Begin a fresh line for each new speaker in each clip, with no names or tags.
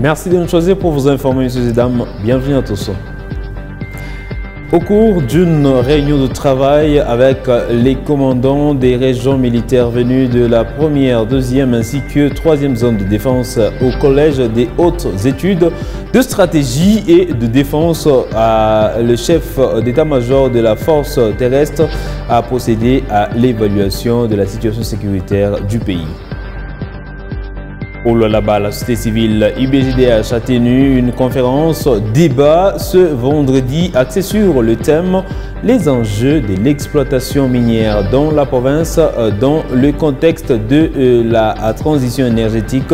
Merci de nous choisir pour vous informer, messieurs et dames. Bienvenue à tous. Au cours d'une réunion de travail avec les commandants des régions militaires venus de la première, deuxième ainsi que troisième zone de défense au Collège des hautes études de stratégie et de défense, le chef d'état-major de la force terrestre a procédé à l'évaluation de la situation sécuritaire du pays. Au là-bas, la société civile IBJDH a tenu une conférence débat ce vendredi axée sur le thème « Les enjeux de l'exploitation minière dans la province dans le contexte de la transition énergétique ».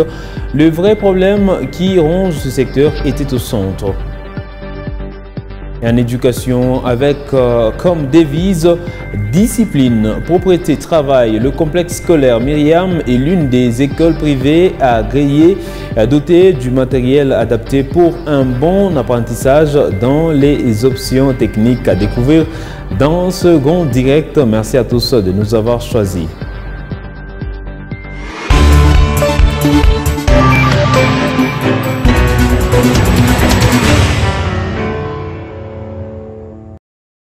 Le vrai problème qui ronge ce secteur était au centre. En éducation, avec comme devise discipline, propriété, travail, le complexe scolaire Myriam est l'une des écoles privées agréées dotées du matériel adapté pour un bon apprentissage dans les options techniques à découvrir dans ce second direct. Merci à tous de nous avoir choisis.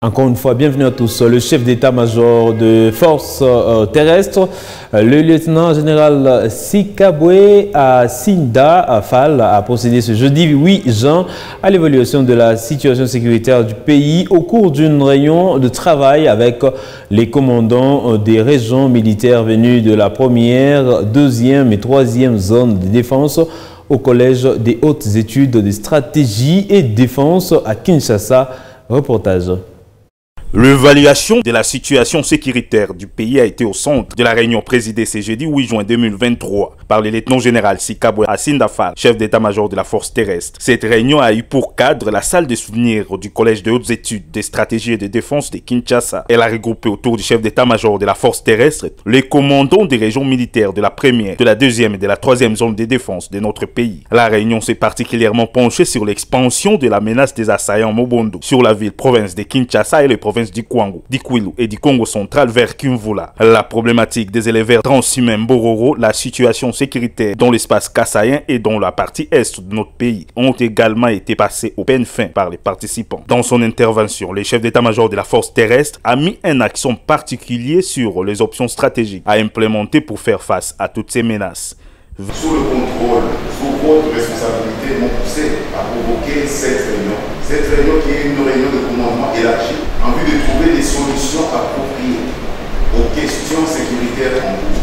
Encore une fois, bienvenue à tous. Le chef d'état-major de force terrestre, le lieutenant général Sikabwe Asinda Fall, a procédé ce jeudi 8 juin à l'évaluation de la situation sécuritaire du pays au cours d'une réunion de travail avec les commandants des régions militaires venus de la première, deuxième et troisième zone de défense au Collège des hautes études de stratégie et de défense à Kinshasa. Reportage.
L'évaluation de la situation sécuritaire du pays a été au centre de la réunion présidée ce jeudi 8 juin 2023 par le lieutenant général Sikabwe Asinda Fall, chef d'état-major de la force terrestre. Cette réunion a eu pour cadre la salle de souvenirs du Collège de hautes études de stratégie et de défense de Kinshasa. Elle a regroupé autour du chef d'état-major de la force terrestre les commandants des régions militaires de la première, de la deuxième et de la troisième zone de défense de notre pays. La réunion s'est particulièrement penchée sur l'expansion de la menace des assaillants Mobondo sur la ville-province de Kinshasa et les provinces du Kwango, du Kwilu et du Congo central vers Kimvula. La problématique des éleveurs transhumains Bororo, la situation sécuritaire dans l'espace kassaïen et dans la partie est de notre pays ont également été passées au peine fin par les participants. Dans son intervention, le chef d'état-major de la force terrestre a mis un accent particulier sur les options stratégiques à implémenter pour faire face à toutes ces menaces.
Sous le contrôle, sous votre responsabilité, m'ont poussé à provoquer cette réunion. Cette réunion qui est une réunion de commandement élargi en vue de trouver des solutions appropriées aux questions sécuritaires en cours,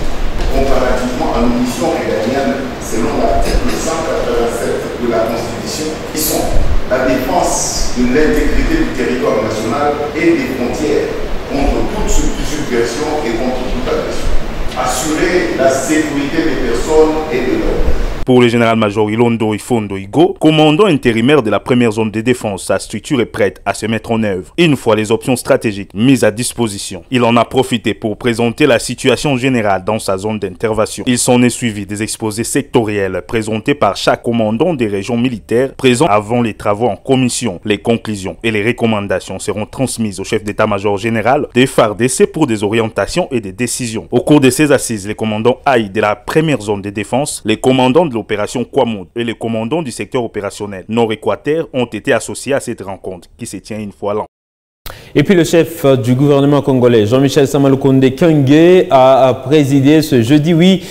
comparativement à nos missions régaliennes selon l'article 187 de la Constitution, qui sont la défense de l'intégrité du territoire national et des frontières contre toute subversion et contre toute agression. Assurer la sécurité des personnes et de l'ordre.
Pour le général-major Ilondo Ifondo Igo, commandant intérimaire de la première zone de défense, sa structure est prête à se mettre en œuvre une fois les options stratégiques mises à disposition. Il en a profité pour présenter la situation générale dans sa zone d'intervention. Il s'en est suivi des exposés sectoriels présentés par chaque commandant des régions militaires présents avant les travaux en commission. Les conclusions et les recommandations seront transmises au chef d'état-major général des FARDC pour des orientations et des décisions. Au cours de ces assises, les commandants AI de la première zone de défense, les commandants de l'opération Kwamod et les commandants du secteur opérationnel Nord-Équateur ont été associés à cette rencontre qui se tient une fois l'an.
Et puis le chef du gouvernement congolais, Jean-Michel Samalukonde Kyenge, a présidé ce jeudi 8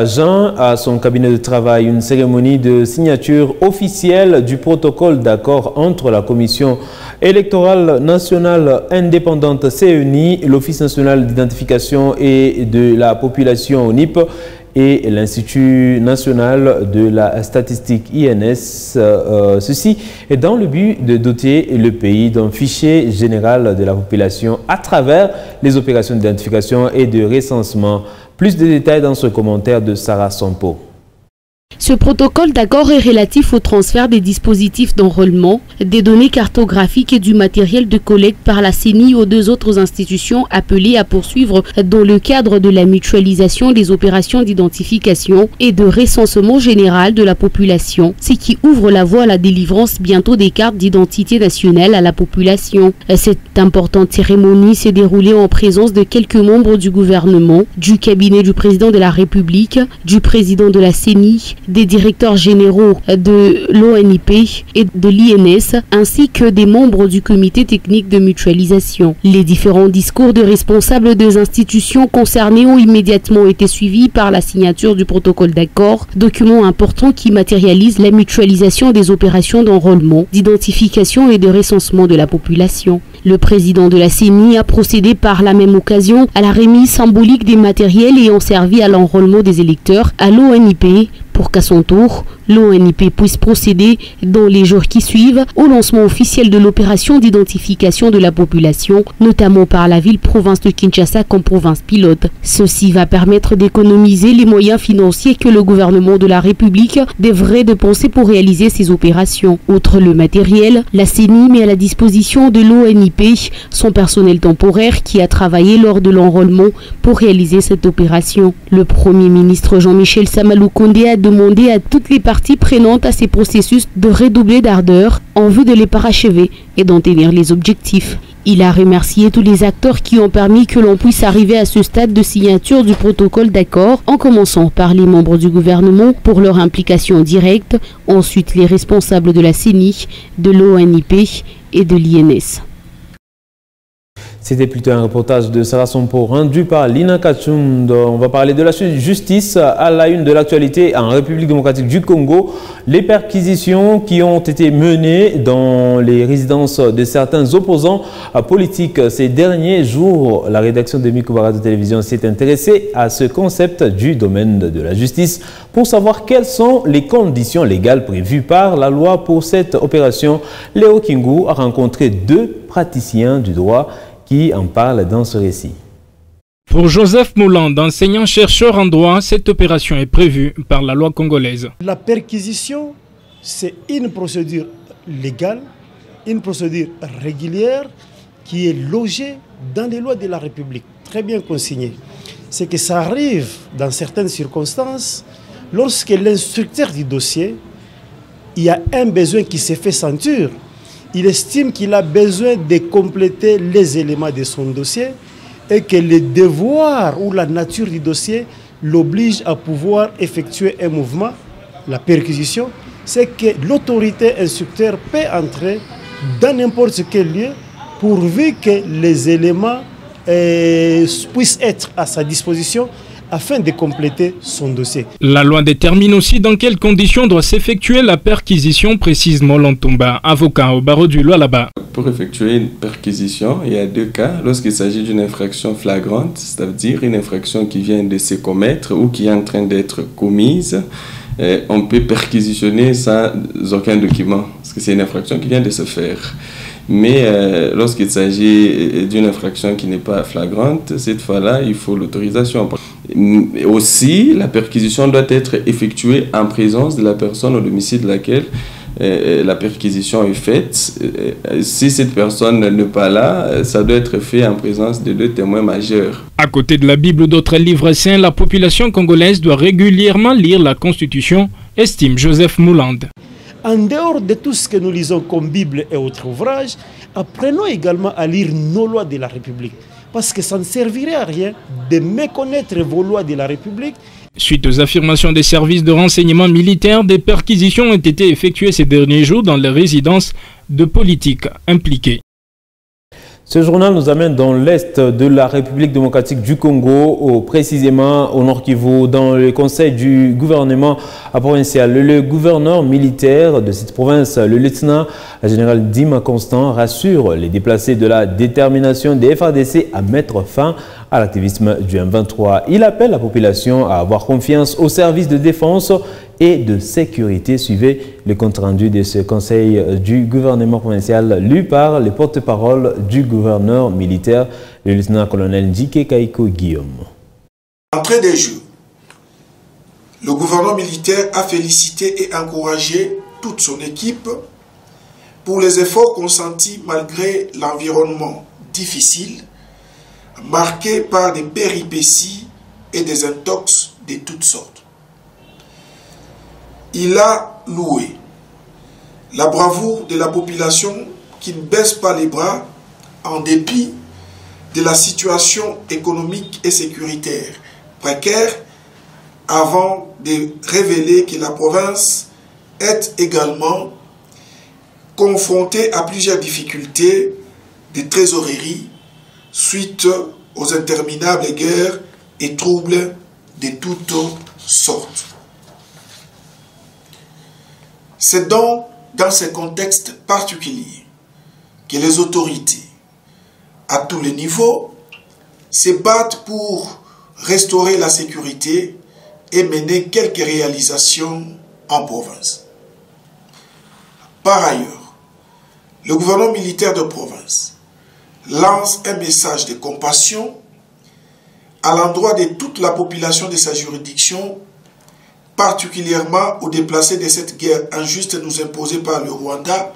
juin à son cabinet de travail une cérémonie de signature officielle du protocole d'accord entre la Commission électorale nationale indépendante CENI, l'Office national d'identification et de la population ONIP et l'Institut national de la statistique INS. Ceci est dans le but de doter le pays d'un fichier général de la population à travers les opérations d'identification et de recensement. Plus de détails dans ce commentaire de Sarah Sampo.
Ce protocole d'accord est relatif au transfert des dispositifs d'enrôlement, des données cartographiques et du matériel de collecte par la CENI aux deux autres institutions appelées à poursuivre dans le cadre de la mutualisation des opérations d'identification et de recensement général de la population, ce qui ouvre la voie à la délivrance bientôt des cartes d'identité nationale à la population. Cette importante cérémonie s'est déroulée en présence de quelques membres du gouvernement, du cabinet du président de la République, du président de la CENI, des directeurs généraux de l'ONIP et de l'INS, ainsi que des membres du comité technique de mutualisation. Les différents discours de responsables des institutions concernées ont immédiatement été suivis par la signature du protocole d'accord, document important qui matérialise la mutualisation des opérations d'enrôlement, d'identification et de recensement de la population. Le président de la CENI a procédé par la même occasion à la remise symbolique des matériels ayant servi à l'enrôlement des électeurs à l'ONIP pour qu'à son tour, l'ONIP puisse procéder dans les jours qui suivent au lancement officiel de l'opération d'identification de la population, notamment par la ville-province de Kinshasa comme province pilote. Ceci va permettre d'économiser les moyens financiers que le gouvernement de la République devrait dépenser pour réaliser ces opérations. Outre le matériel, la CENI met à la disposition de l'ONIP son personnel temporaire qui a travaillé lors de l'enrôlement pour réaliser cette opération. Le Premier ministre Jean-Michel Samaloukonde a demandé à toutes les parties prenantes à ces processus de redoubler d'ardeur en vue de les parachever et d'en tenir les objectifs. Il a remercié tous les acteurs qui ont permis que l'on puisse arriver à ce stade de signature du protocole d'accord, en commençant par les membres du gouvernement pour leur implication directe, ensuite les responsables de la CENI, de l'ONIP et de l'INS.
C'était plutôt un reportage de Sarah Sompo rendu par Lina Kachund. On va parler de la justice à la une de l'actualité en République démocratique du Congo. Les perquisitions qui ont été menées dans les résidences de certains opposants politiques ces derniers jours. La rédaction de Mikobara de télévision s'est intéressée à ce concept du domaine de la justice pour savoir quelles sont les conditions légales prévues par la loi pour cette opération. Léo Kingu a rencontré deux praticiens du droit qui en parle dans ce récit.
Pour Joseph Mouland, enseignant-chercheur en droit, cette opération est prévue par la loi congolaise.
La perquisition, c'est une procédure légale, une procédure régulière qui est logée dans les lois de la République, très bien consignée. C'est que ça arrive dans certaines circonstances lorsque l'instructeur du dossier, il y a un besoin qui s'est fait sentir. Il estime qu'il a besoin de compléter les éléments de son dossier et que le devoir ou la nature du dossier l'oblige à pouvoir effectuer un mouvement, la perquisition, c'est que l'autorité instructeur peut entrer dans n'importe quel lieu pourvu que les éléments puissent être à sa disposition afin de compléter son dossier.
La loi détermine aussi dans quelles conditions doit s'effectuer la perquisition, précise Molantumba, avocat au barreau du Lualaba.
Pour effectuer une perquisition, il y a deux cas. Lorsqu'il s'agit d'une infraction flagrante, c'est-à-dire une infraction qui vient de se commettre ou qui est en train d'être commise, on peut perquisitionner sans aucun document, parce que c'est une infraction qui vient de se faire. Mais lorsqu'il s'agit d'une infraction qui n'est pas flagrante, cette fois-là, il faut l'autorisation. Aussi, la perquisition doit être effectuée en présence de la personne au domicile de laquelle la perquisition est faite. Si cette personne n'est pas là, ça doit être fait en présence de deux témoins majeurs.
À côté de la Bible ou d'autres livres saints, la population congolaise doit régulièrement lire la Constitution, estime Joseph Mouland.
En dehors de tout ce que nous lisons comme Bible et autres ouvrages, apprenons également à lire nos lois de la République. Parce que ça ne servirait à rien de méconnaître vos lois de la République.
Suite aux affirmations des services de renseignement militaire, des perquisitions ont été effectuées ces derniers jours dans les résidences de politiques impliqués.
Ce journal nous amène dans l'est de la République démocratique du Congo, précisément au Nord Kivu, dans le conseil du gouvernement provincial. Le gouverneur militaire de cette province, le lieutenant général Dima Constant, rassure les déplacés de la détermination des FARDC à mettre fin à l'activisme du M23. Il appelle la population à avoir confiance aux services de défense et de sécurité. Suivez le compte-rendu de ce conseil du gouvernement provincial lu par le porte-parole du gouverneur militaire, le lieutenant-colonel Njike Kaiko Guillaume.
Entrée des Jeux, le gouvernement militaire a félicité et encouragé toute son équipe pour les efforts consentis malgré l'environnement difficile, marqué par des péripéties et des intox de toutes sortes. Il a loué la bravoure de la population qui ne baisse pas les bras en dépit de la situation économique et sécuritaire précaire avant de révéler que la province est également confrontée à plusieurs difficultés de trésorerie suite aux interminables guerres et troubles de toutes sortes. C'est donc dans ce contexte particulier que les autorités, à tous les niveaux, se battent pour restaurer la sécurité et mener quelques réalisations en province. Par ailleurs, le gouvernement militaire de province lance un message de compassion à l'endroit de toute la population de sa juridiction, particulièrement aux déplacés de cette guerre injuste nous imposée par le Rwanda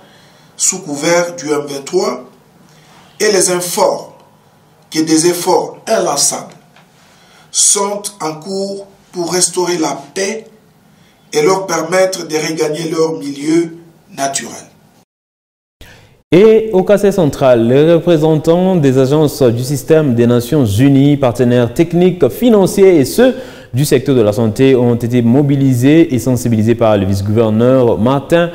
sous couvert du M23, et les informe que des efforts inlassables sont en cours pour restaurer la paix et leur permettre de regagner leur milieu naturel.
Et au Kassai central, les représentants des agences du système des Nations Unies, partenaires techniques, financiers et ceux du secteur de la santé ont été mobilisés et sensibilisés par le vice-gouverneur Martin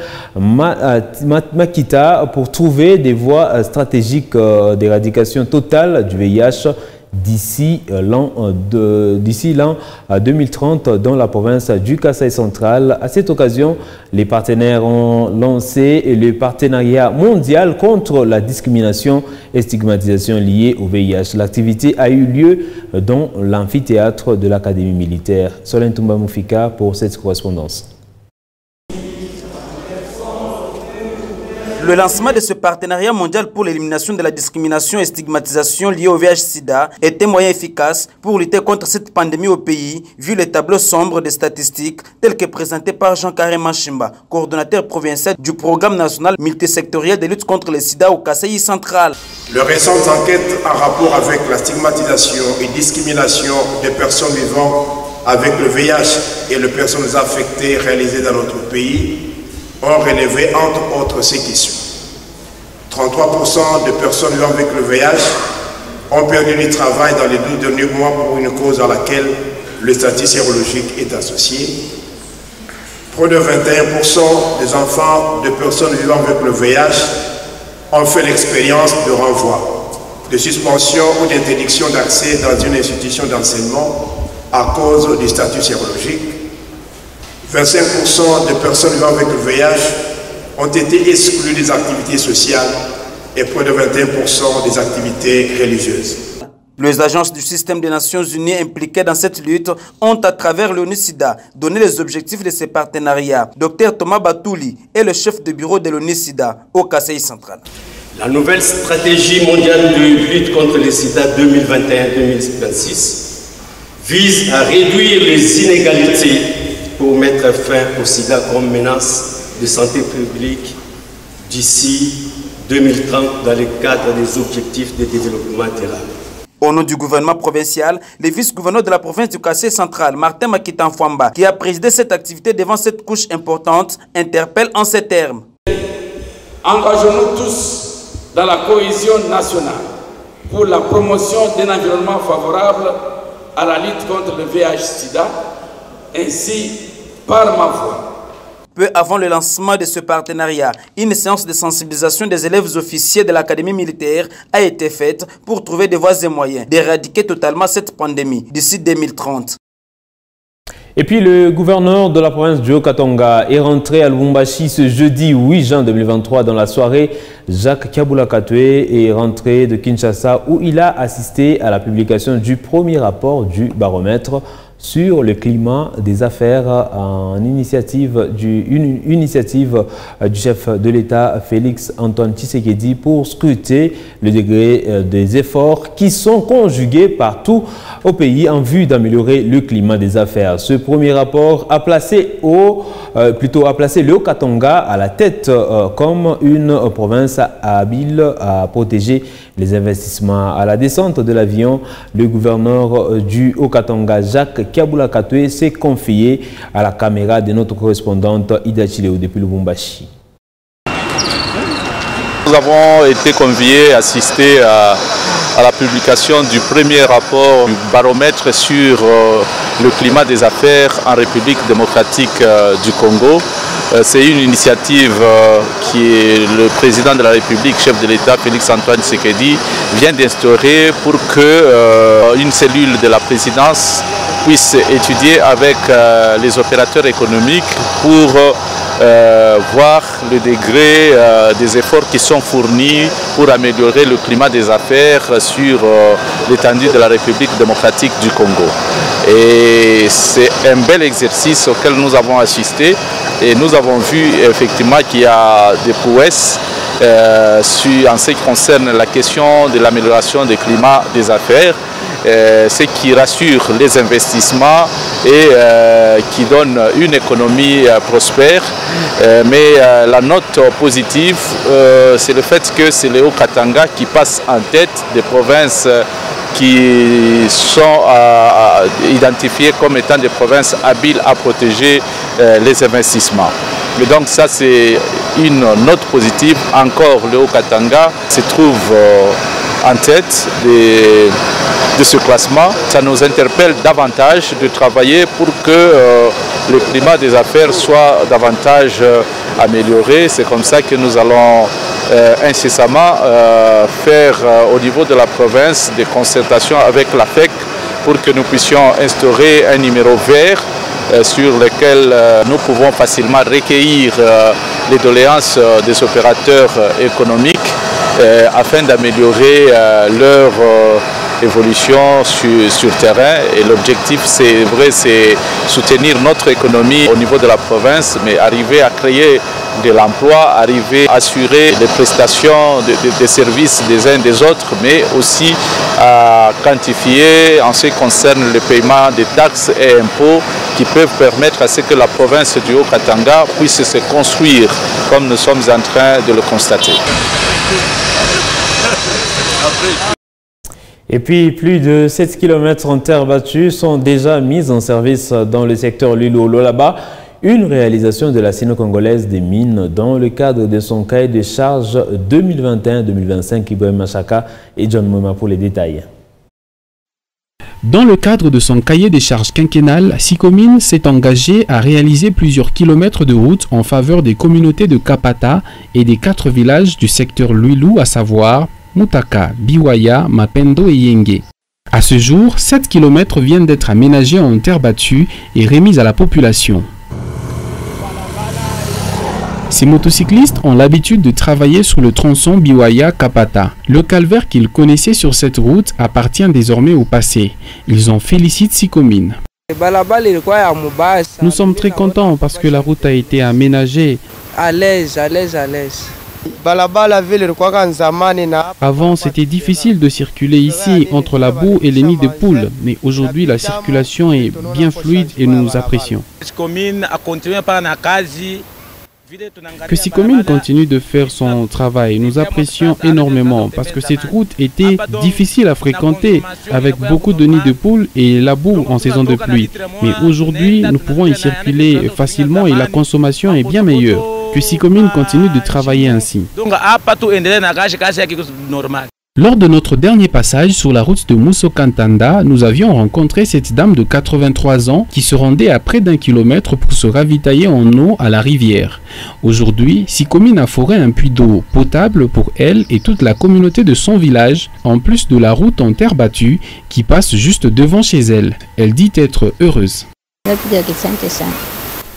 Makita pour trouver des voies stratégiques d'éradication totale du VIH d'ici l'an 2030 dans la province du Kassai central. À cette occasion, les partenaires ont lancé le partenariat mondial contre la discrimination et stigmatisation liée au VIH. L'activité a eu lieu dans l'amphithéâtre de l'Académie militaire. Solène Toumba Moufika pour cette correspondance.
Le lancement de ce partenariat mondial pour l'élimination de la discrimination et stigmatisation liée au VIH-Sida est un moyen efficace pour lutter contre cette pandémie au pays, vu les tableaux sombres des statistiques tels que présentés par Jean-Carré Manchimba, coordonnateur provincial du programme national multisectoriel de lutte contre le sida au Kasaï central.
Les récentes enquêtes en rapport avec la stigmatisation et discrimination des personnes vivant avec le VIH et les personnes affectées réalisées dans notre pays ont relevé entre autres ces questions. 33% de personnes vivant avec le VIH ont perdu du travail dans les 12 derniers mois pour une cause à laquelle le statut sérologique est associé. Près de 21% des enfants de personnes vivant avec le VIH ont fait l'expérience de renvoi, de suspension ou d'interdiction d'accès dans une institution d'enseignement à cause du statut sérologique. 25% de personnes vivant avec le VIH ont été exclues des activités sociales et près de 21% des activités religieuses.
Les agences du système des Nations Unies impliquées dans cette lutte ont, à travers l'ONU-SIDA, donné les objectifs de ces partenariats. Dr Thomas Batouli est le chef de bureau de l'ONU-SIDA au Kasaï central.
La nouvelle stratégie mondiale de lutte contre le sida 2021-2026 vise à réduire les inégalités pour mettre fin au sida comme menace de santé publique d'ici 2030 dans le cadre des objectifs de développement durable.
Au nom du gouvernement provincial, le vice-gouverneur de la province du Kassai central, Martin Makita Mfwamba, qui a présidé cette activité devant cette couche importante, interpelle en ces termes.
Engageons-nous tous dans la cohésion nationale pour la promotion d'un environnement favorable à la lutte contre le VIH-Sida, ainsi par ma voix.
Peu avant le lancement de ce partenariat, une séance de sensibilisation des élèves officiers de l'Académie militaire a été faite pour trouver des voies et moyens d'éradiquer totalement cette pandémie d'ici 2030.
Et puis le gouverneur de la province du Haut-Katanga est rentré à Lubumbashi ce jeudi 8 juin 2023 dans la soirée. Jacques Kabula Katwe est rentré de Kinshasa où il a assisté à la publication du premier rapport du baromètre sur le climat des affaires, une initiative du chef de l'État Félix Antoine Tshisekedi pour scruter le degré des efforts qui sont conjugués partout au pays en vue d'améliorer le climat des affaires. Ce premier rapport a placé le Haut-Katanga à la tête comme une province habile à protéger les investissements. À la descente de l'avion, le gouverneur du Haut-Katanga, Jacques Kabula Katwe, s'est confié à la caméra de notre correspondante Ida Chileo depuis Lubumbashi.
Nous avons été conviés à assister à la publication du premier rapport du baromètre sur le climat des affaires en République démocratique du Congo. C'est une initiative qui est le président de la République, chef de l'État, Félix-Antoine Tshisekedi, vient d'instaurer pour que une cellule de la présidence puisse étudier avec les opérateurs économiques pour voir le degré des efforts qui sont fournis pour améliorer le climat des affaires sur l'étendue de la République démocratique du Congo. Et c'est un bel exercice auquel nous avons assisté et nous avons vu effectivement qu'il y a des prouesses en ce qui concerne la question de l'amélioration du climat des affaires. Ce qui rassure les investissements et qui donne une économie prospère. Mais la note positive, c'est le fait que c'est le Haut-Katanga qui passe en tête des provinces qui sont identifiées comme étant des provinces habiles à protéger les investissements. Mais donc ça c'est une note positive. Encore le Haut-Katanga se trouve en tête de ce classement. Ça nous interpelle davantage de travailler pour que le climat des affaires soit davantage amélioré. C'est comme ça que nous allons incessamment faire au niveau de la province des concertations avec la FEC pour que nous puissions instaurer un numéro vert sur lequel nous pouvons facilement recueillir les doléances des opérateurs économiques afin d'améliorer leur évolution sur terrain. Et l'objectif, c'est vrai, c'est soutenir notre économie au niveau de la province, mais arriver à créer de l'emploi, arriver à assurer les prestations des services des uns des autres, mais aussi à quantifier en ce qui concerne le paiement des taxes et impôts qui peuvent permettre à ce que la province du Haut-Katanga puisse se construire comme nous sommes en train de le constater.
Et puis, plus de 7 km en terre battue sont déjà mis en service dans le secteur Lilo-Lolaba, une réalisation de la Sino-Congolaise des mines dans le cadre de son cahier de charges 2021-2025. Ibrahim Machaka et John Moma pour les détails.
Dans le cadre de son cahier des charges quinquennal, Sicomine s'est engagé à réaliser plusieurs kilomètres de route en faveur des communautés de Kapata et des 4 villages du secteur Luilou, à savoir Mutaka, Biwaya, Mapendo et Yenge. À ce jour, 7 km viennent d'être aménagés en terre battue et remis à la population. Ces motocyclistes ont l'habitude de travailler sur le tronçon Biwaya-Kapata. Le calvaire qu'ils connaissaient sur cette route appartient désormais au passé. Ils en félicitent Sicomine. Nous sommes très contents parce que la route a été aménagée.
À l'aise, à l'aise, à l'aise.
Avant, c'était difficile de circuler ici entre la boue et les nids de poules, mais aujourd'hui, la circulation est bien fluide et nous apprécions. Que Sicomine continue de faire son travail, nous apprécions énormément parce que cette route était difficile à fréquenter avec beaucoup de nids de poules et la boue en saison de pluie. Mais aujourd'hui, nous pouvons y circuler facilement et la consommation est bien meilleure. Que Sicomine continue de travailler ainsi. Lors de notre dernier passage sur la route de Mousso-Kantanda, nous avions rencontré cette dame de 83 ans qui se rendait à près d'1 kilomètre pour se ravitailler en eau à la rivière. Aujourd'hui, Sicomine a foré un puits d'eau potable pour elle et toute la communauté de son village, en plus de la route en terre battue qui passe juste devant chez elle. Elle dit être heureuse.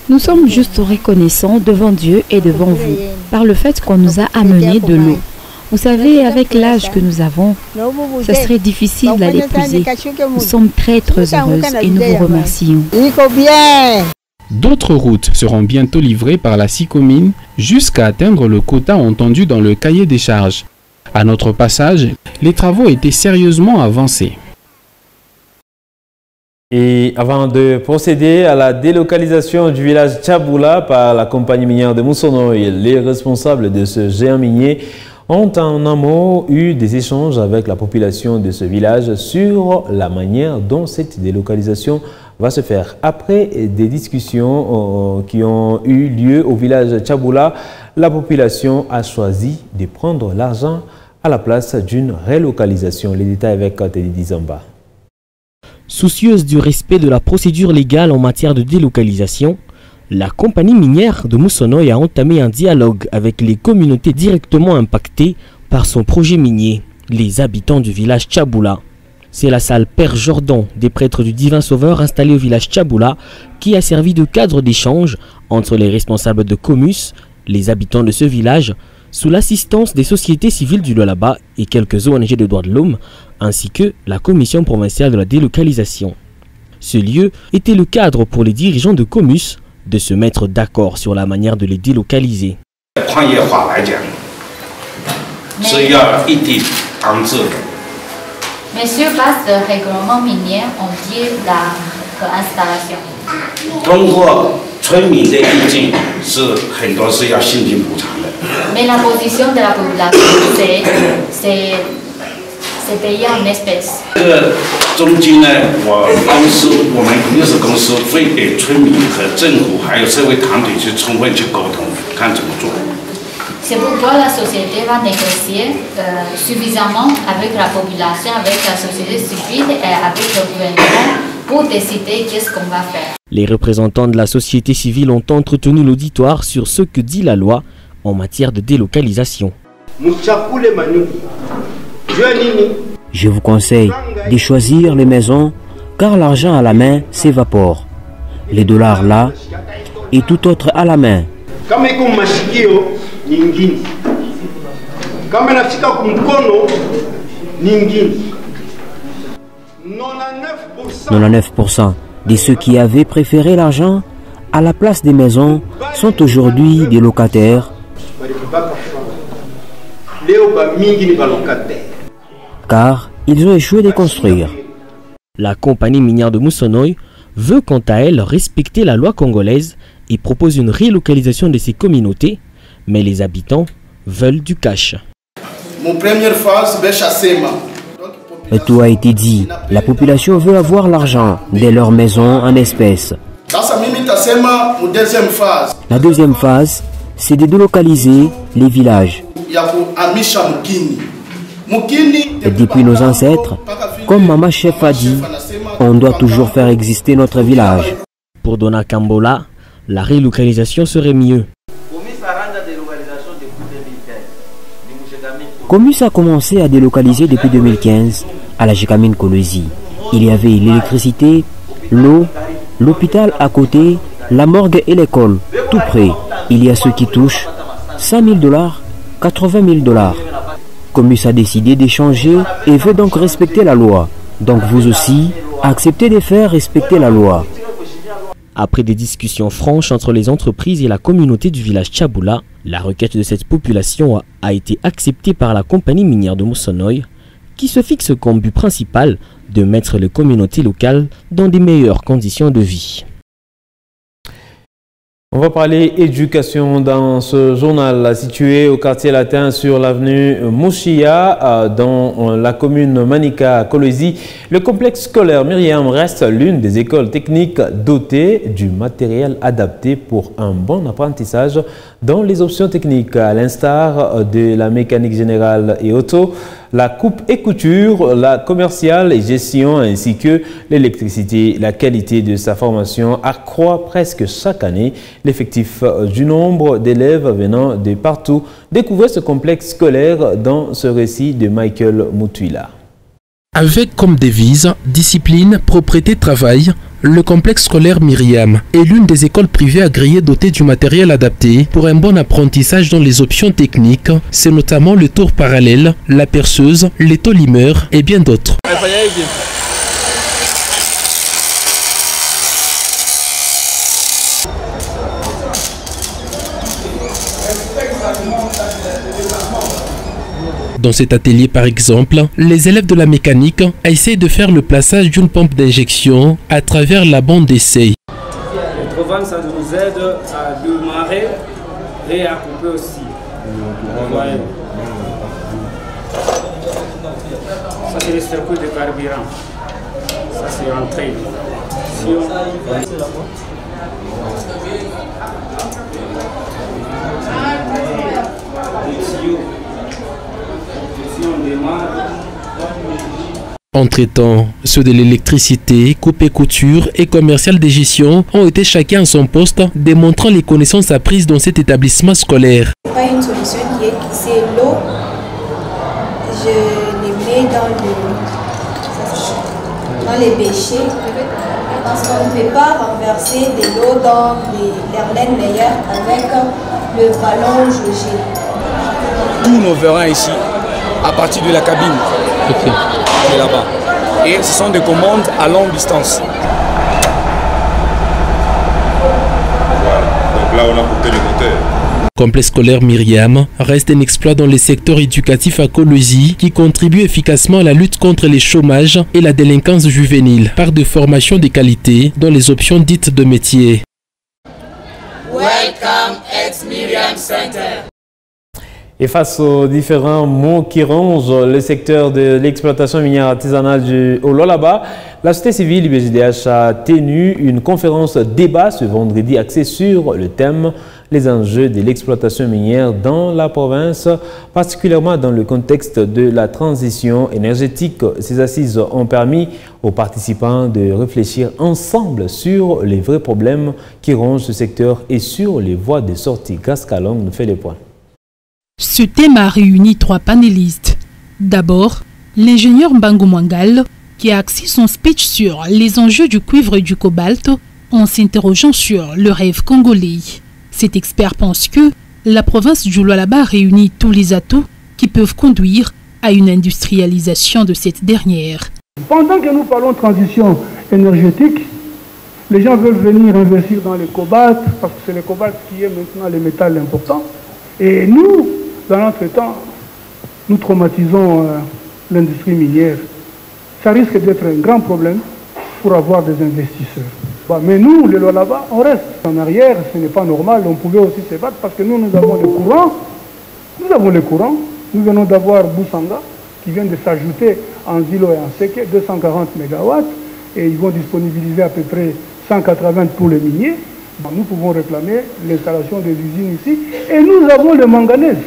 Nous sommes juste reconnaissants devant Dieu et devant vous par le fait qu'on nous a amené de l'eau. Vous savez, avec l'âge que nous avons, ce serait difficile à l'épuiser. Nous sommes très heureuses et nous vous remercions.
D'autres routes seront bientôt livrées par la Sicomine jusqu'à atteindre le quota entendu dans le cahier des charges. À notre passage, les travaux étaient sérieusement avancés.
Et avant de procéder à la délocalisation du village Tchaboula par la compagnie minière de Moussonoy, les responsables de ce géant minier ont en amont eu des échanges avec la population de ce village sur la manière dont cette délocalisation va se faire. Après des discussions qui ont eu lieu au village Tchaboula, la population a choisi de prendre l'argent à la place d'une relocalisation. Les détails avec Teddy Dizamba.
Soucieuse du respect de la procédure légale en matière de délocalisation, la compagnie minière de Moussonoy a entamé un dialogue avec les communautés directement impactées par son projet minier, les habitants du village Tchaboula. C'est la salle Père Jordan des prêtres du Divin Sauveur installée au village Tchaboula qui a servi de cadre d'échange entre les responsables de Comus, les habitants de ce village, sous l'assistance des sociétés civiles du Lualaba et quelques ONG de droits de l'homme, ainsi que la commission provinciale de la délocalisation. Ce lieu était le cadre pour les dirigeants de Comus de se mettre d'accord sur la manière de les délocaliser.
Mais sur base de règlement minier, on dit la réinstallation. Mais la position de la population, c'est payé en espèces. C'est pourquoi la société va négocier suffisamment avec la population, avec la société civile et avec le gouvernement pour décider qu'est-ce qu'on va faire.
Les représentants de la société civile ont entretenu l'auditoire sur ce que dit la loi en matière de délocalisation.
Je vous conseille de choisir les maisons car l'argent à la main s'évapore. Les dollars là et tout autre à la main. 99% de ceux qui avaient préféré l'argent à la place des maisons sont aujourd'hui des locataires. Car ils ont échoué de construire.
La compagnie minière de Moussonoy veut quant à elle respecter la loi congolaise et propose une relocalisation de ces communautés, mais les habitants veulent du cash.
Tout a été dit, la population veut avoir l'argent de leur maison en espèces. La deuxième phase, c'est de délocaliser les villages. Depuis nos ancêtres, comme Mama Chef a dit, on doit toujours faire exister notre village.
Pour Dona Kambola, la relocalisation serait mieux.
Comus a commencé à délocaliser depuis 2015 à la Jekamine Kolwezi. Il y avait l'électricité, l'eau, l'hôpital à côté, la morgue et l'école, tout près. Il y a ceux qui touchent 5 000 $, 80 000 $. Comus a décidé d'échanger et veut donc respecter la loi. Donc vous aussi, acceptez de faire respecter la loi.
Après des discussions franches entre les entreprises et la communauté du village Tchaboula, la requête de cette population a été acceptée par la compagnie minière de Moussonoy, qui se fixe comme but principal de mettre les communautés locales dans des meilleures conditions de vie.
On va parler éducation dans ce journal situé au quartier latin sur l'avenue Mouchia dans la commune Manika à Kolwezi. Le complexe scolaire Myriam reste l'une des écoles techniques dotées du matériel adapté pour un bon apprentissage dans les options techniques, à l'instar de la mécanique générale et auto, la coupe et couture, la commerciale et gestion ainsi que l'électricité. La qualité de sa formation accroît presque chaque année l'effectif du nombre d'élèves venant de partout. Découvrez ce complexe scolaire dans ce récit de Michael Mutwila.
Avec comme devise discipline, propreté, travail, le complexe scolaire Myriam est l'une des écoles privées agréées dotées du matériel adapté pour un bon apprentissage dans les options techniques. C'est notamment le tour parallèle, la perceuse, l'étolimeur et bien d'autres. Dans cet atelier par exemple, les élèves de la mécanique essayent de faire le plaçage d'une pompe d'injection à travers la bande d'essai.
Le trovan, ça nous aide à démarrer et à couper aussi. Ça c'est le circuit de carburant. Ça c'est entrée. Si
Entre-temps, ceux de l'électricité, coupé-couture et commercial de gestion ont été chacun à son poste, démontrant les connaissances apprises dans cet établissement scolaire.
Ce n'est pas une solution c'est l'eau. Je les mets dans les béchers parce qu'on ne peut pas renverser de l'eau dans les laine meilleure avec le ballon jaugé.
Tous nos verrons ici, à partir de la cabine, qui est là-bas. Et ce sont des commandes à longue distance.
Donc là, on a coupé le moteur.
Complexe scolaire Myriam reste un exploit dans le secteur éducatif à Kolwezi qui contribue efficacement à la lutte contre les chômages et la délinquance juvénile par des formations de qualité dans les options dites de métier.
Welcome at Myriam Center.
Et face aux différents maux qui rongent le secteur de l'exploitation minière artisanale du Ololaba, la société civile IBJDH a tenu une conférence débat ce vendredi axée sur le thème « Les enjeux de l'exploitation minière dans la province », particulièrement dans le contexte de la transition énergétique. Ces assises ont permis aux participants de réfléchir ensemble sur les vrais problèmes qui rongent ce secteur et sur les voies de sortie. Gascalong nous fait les points.
Ce thème a réuni 3 panélistes. D'abord, l'ingénieur Mbango Mwangal, qui a axé son speech sur les enjeux du cuivre et du cobalt en s'interrogeant sur le rêve congolais. Cet expert pense que la province du Lualaba réunit tous les atouts qui peuvent conduire à une industrialisation de cette dernière.
Pendant que nous parlons de transition énergétique, les gens veulent venir investir dans le cobalt, parce que c'est le cobalt qui est maintenant le métal important. Et nous, dans notre temps, nous traumatisons l'industrie minière. Ça risque d'être un grand problème pour avoir des investisseurs. Mais nous, les Lualaba, on reste en arrière, ce n'est pas normal. On pouvait aussi se battre parce que nous avons le courant. Nous avons le courant. Nous venons d'avoir Boussanga qui vient de s'ajouter en Zilo et en Seke, 240 MW. Et ils vont disponibiliser à peu près 180 pour les miniers. Nous pouvons réclamer l'installation des usines ici. Et nous avons le manganèse.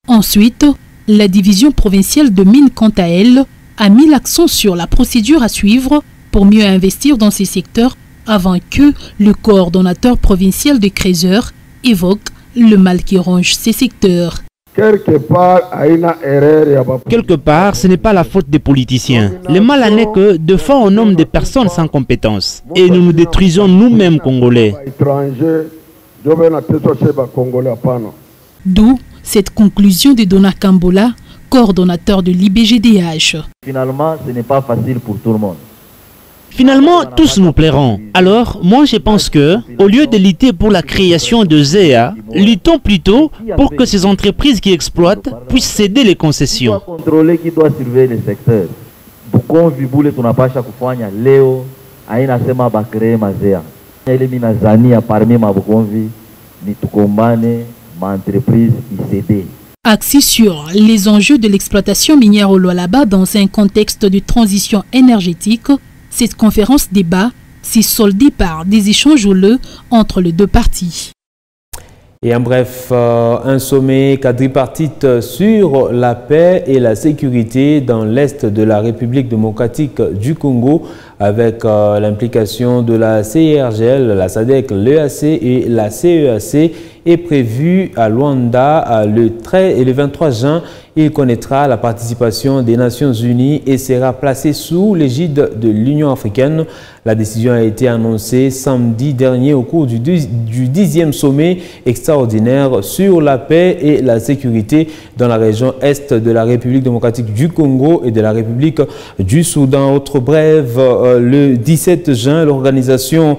Ensuite, la division provinciale de mines, quant à elle, a mis l'accent sur la procédure à suivre pour mieux investir dans ces secteurs avant que le coordonnateur provincial de Crézeur évoque le mal qui ronge ces secteurs.
Quelque part, ce n'est pas la faute des politiciens. Le mal en est que, de fois, on nomme des personnes sans compétences. Et nous nous détruisons nous-mêmes, Congolais.
D'où cette conclusion de Dona Kambola, coordonnateur de l'IBJDH.
Finalement, ce n'est pas facile pour tout le monde.
Finalement, tous nous plairont. Alors, moi je pense que, au lieu de lutter pour la création de ZEA, luttons plutôt pour que ces entreprises qui exploitent puissent céder les concessions.
Qui doit contrôler, qui doit surveiller le secteur. Bukonvi bule tunapasha kufanya leo, aina sema bakre mazea. Ile mina zania parmi mabukonvi ni tukombane ma entreprise ICD.
Axé sur les enjeux de l'exploitation minière au Lualaba dans un contexte de transition énergétique, cette conférence débat s'est soldée par des échanges houleux entre les deux parties.
Et en bref, un sommet quadripartite sur la paix et la sécurité dans l'Est de la République démocratique du Congo avec l'implication de la CIRGL, la SADC, l'EAC et la CEAC est prévu à Luanda le 13 et le 23 juin. Il connaîtra la participation des Nations Unies et sera placé sous l'égide de l'Union africaine. La décision a été annoncée samedi dernier au cours du 10e sommet extraordinaire sur la paix et la sécurité dans la région Est de la République démocratique du Congo et de la République du Soudan. Autre brève, le 17 juin, l'organisation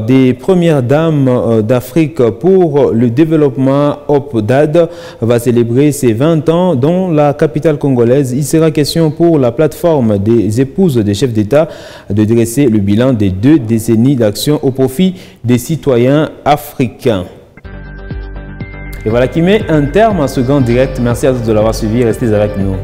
des Premières Dames d'Afrique pour le développement OPDAD va célébrer ses 20 ans dans la capitale congolaise. Il sera question pour la plateforme des épouses des chefs d'État de dresser le bilan des 2 décennies d'action au profit des citoyens africains. Et voilà qui met un terme à ce grand direct. Merci à tous de l'avoir suivi. Restez avec nous.